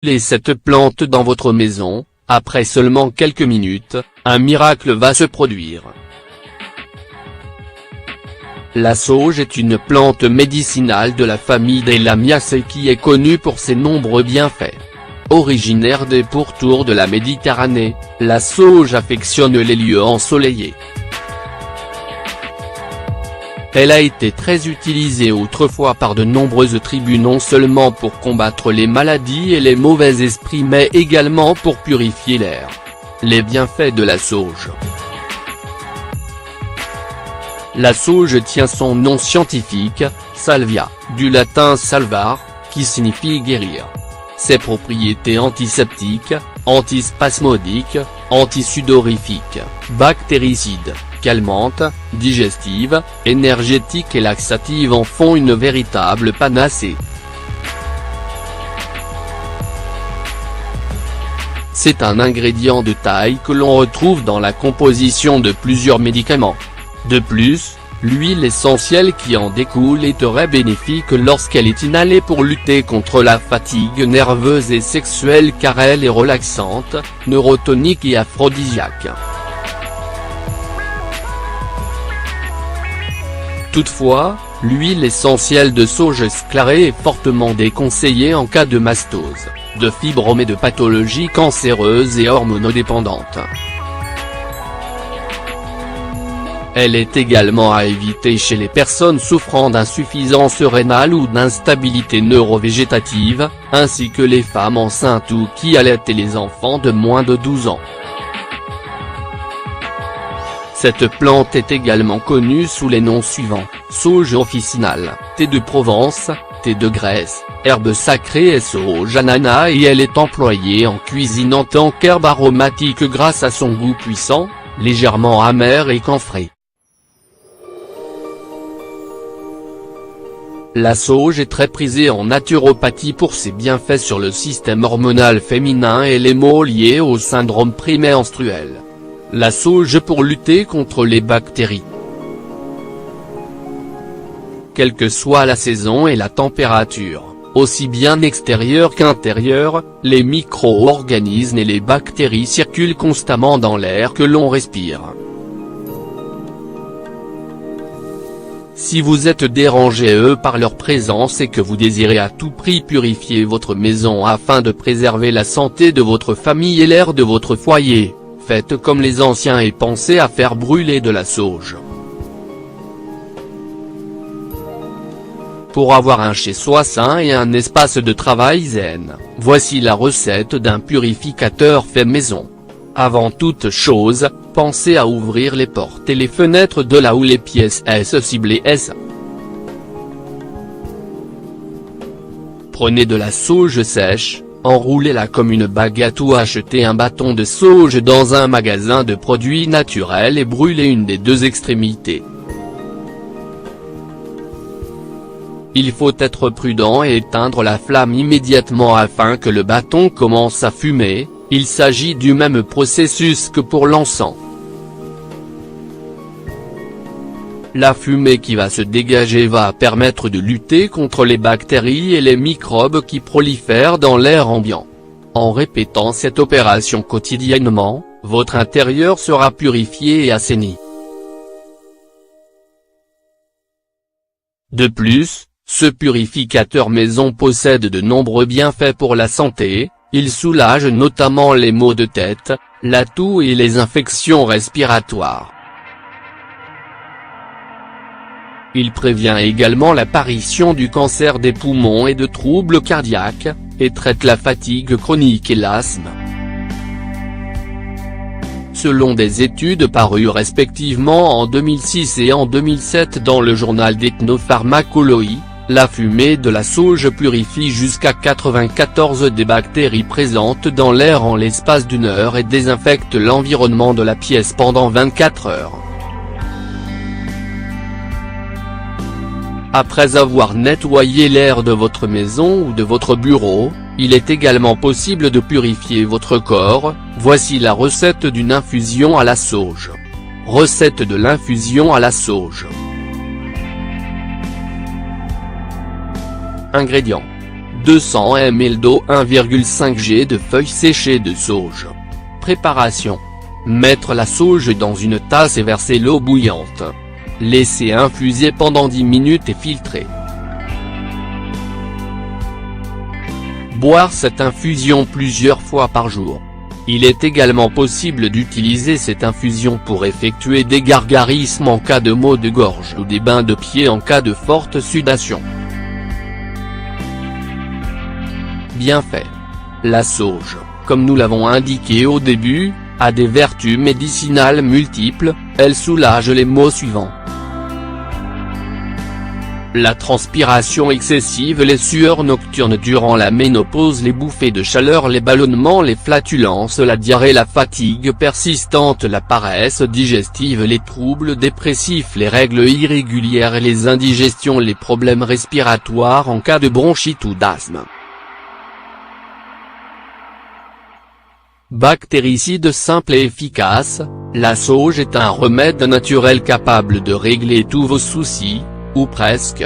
Laissez cette plante dans votre maison, après seulement quelques minutes, un miracle va se produire. La sauge est une plante médicinale de la famille des Lamiaceae qui est connue pour ses nombreux bienfaits. Originaire des pourtours de la Méditerranée, la sauge affectionne les lieux ensoleillés. Elle a été très utilisée autrefois par de nombreuses tribus non seulement pour combattre les maladies et les mauvais esprits mais également pour purifier l'air. Les bienfaits de la sauge. La sauge tient son nom scientifique, salvia, du latin salvar, qui signifie guérir. Ses propriétés antiseptiques, antispasmodiques, antisudorifiques, bactéricides, calmantes, digestives, énergétiques et laxatives en font une véritable panacée. C'est un ingrédient de taille que l'on retrouve dans la composition de plusieurs médicaments. De plus, l'huile essentielle qui en découle est très bénéfique lorsqu'elle est inhalée pour lutter contre la fatigue nerveuse et sexuelle car elle est relaxante, neurotonique et aphrodisiaque. Toutefois, l'huile essentielle de sauge sclarée est fortement déconseillée en cas de mastose, de fibrome et de pathologies cancéreuses et hormonodépendantes. Elle est également à éviter chez les personnes souffrant d'insuffisance rénale ou d'instabilité neurovégétative, ainsi que les femmes enceintes ou qui allaitent et les enfants de moins de 12 ans. Cette plante est également connue sous les noms suivants, sauge officinale, thé de Provence, thé de Grèce, herbe sacrée et sauge ananas et elle est employée en cuisine en tant qu'herbe aromatique grâce à son goût puissant, légèrement amer et camphré. La sauge est très prisée en naturopathie pour ses bienfaits sur le système hormonal féminin et les maux liés au syndrome prémenstruel. La sauge pour lutter contre les bactéries. Quelle que soit la saison et la température, aussi bien extérieure qu'intérieure, les micro-organismes et les bactéries circulent constamment dans l'air que l'on respire. Si vous êtes dérangé par leur présence et que vous désirez à tout prix purifier votre maison afin de préserver la santé de votre famille et l'air de votre foyer, faites comme les anciens et pensez à faire brûler de la sauge. Pour avoir un chez-soi sain et un espace de travail zen, voici la recette d'un purificateur fait maison. Avant toute chose, pensez à ouvrir les portes et les fenêtres de là où les pièces S ciblées S. Prenez de la sauge sèche, enroulez-la comme une baguette ou achetez un bâton de sauge dans un magasin de produits naturels et brûlez une des deux extrémités. Il faut être prudent et éteindre la flamme immédiatement afin que le bâton commence à fumer, il s'agit du même processus que pour l'encens. La fumée qui va se dégager va permettre de lutter contre les bactéries et les microbes qui prolifèrent dans l'air ambiant. En répétant cette opération quotidiennement, votre intérieur sera purifié et assaini. De plus, ce purificateur maison possède de nombreux bienfaits pour la santé, il soulage notamment les maux de tête, la toux et les infections respiratoires. Il prévient également l'apparition du cancer des poumons et de troubles cardiaques, et traite la fatigue chronique et l'asthme. Selon des études parues respectivement en 2006 et en 2007 dans le journal d'ethnopharmacologie, la fumée de la sauge purifie jusqu'à 94 des bactéries présentes dans l'air en l'espace d'une heure et désinfecte l'environnement de la pièce pendant 24 heures. Après avoir nettoyé l'air de votre maison ou de votre bureau, il est également possible de purifier votre corps, voici la recette d'une infusion à la sauge. Recette de l'infusion à la sauge. Ingrédients. 200 ml d'eau, 1,5 g de feuilles séchées de sauge. Préparation. Mettre la sauge dans une tasse et verser l'eau bouillante. Laisser infuser pendant 10 minutes et filtrer. Boire cette infusion plusieurs fois par jour. Il est également possible d'utiliser cette infusion pour effectuer des gargarismes en cas de maux de gorge ou des bains de pieds en cas de forte sudation. Bienfaits. La sauge, comme nous l'avons indiqué au début, a des vertus médicinales multiples. Elle soulage les maux suivants: la transpiration excessive, les sueurs nocturnes durant la ménopause, les bouffées de chaleur, les ballonnements, les flatulences, la diarrhée, la fatigue persistante, la paresse digestive, les troubles dépressifs, les règles irrégulières, les indigestions, les problèmes respiratoires en cas de bronchite ou d'asthme. Bactéricide simple et efficace, la sauge est un remède naturel capable de régler tous vos soucis, ou presque.